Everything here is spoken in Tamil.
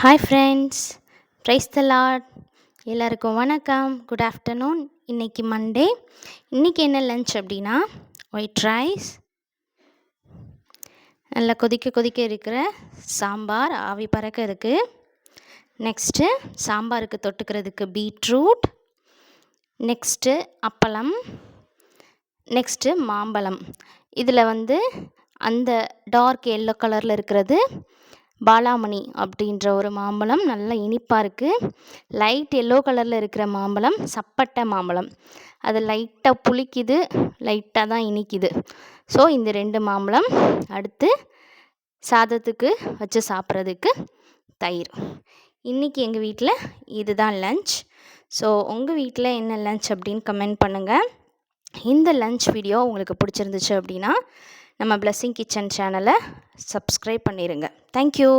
ஹாய் ஃப்ரெண்ட்ஸ், ப்ரைஸ் த லார்ட். எல்லாருக்கும் வணக்கம், குட் ஆஃப்டர்நூன். இன்றைக்கி மண்டே. இன்றைக்கி என்ன லன்ச் அப்படின்னா ஒயிட் ரைஸ், நல்லா கொதிக்க இருக்கிற சாம்பார், ஆவி பறக்க இருக்குது. நெக்ஸ்ட்டு சாம்பாருக்கு தொட்டுக்கிறதுக்கு பீட்ரூட், நெக்ஸ்ட்டு அப்பளம், நெக்ஸ்ட்டு மாம்பழம். இதில் அந்த டார்க் எல்லோ கலரில் இருக்கிறது பாலாமணி அப்படின்ற ஒரு மாம்பழம், நல்லா இனிப்பாக இருக்குது. லைட் எல்லோ கலரில் இருக்கிற மாம்பழம் சப்பட்டை மாம்பழம், அது லைட்டாக புளிக்குது, லைட்டாக தான் இனிக்குது. ஸோ இந்த 2 மாம்பழம், அடுத்து சாதத்துக்கு வச்சு சாப்பிட்றதுக்கு தயிர். இன்றைக்கி எங்கள் வீட்டில் இதுதான் லன்ச். ஸோ உங்கள் வீட்டில் என்ன லன்ச் அப்படின்னு கமெண்ட் பண்ணுங்கள். இந்த லன்ச் வீடியோ உங்களுக்கு பிடிச்சிருந்துச்சு அப்படின்னா நம்ம பிளெஸ்ஸிங் கிச்சன் சேனலை சப்ஸ்கிரைப் பண்ணிடுங்க. தேங்க்யூ.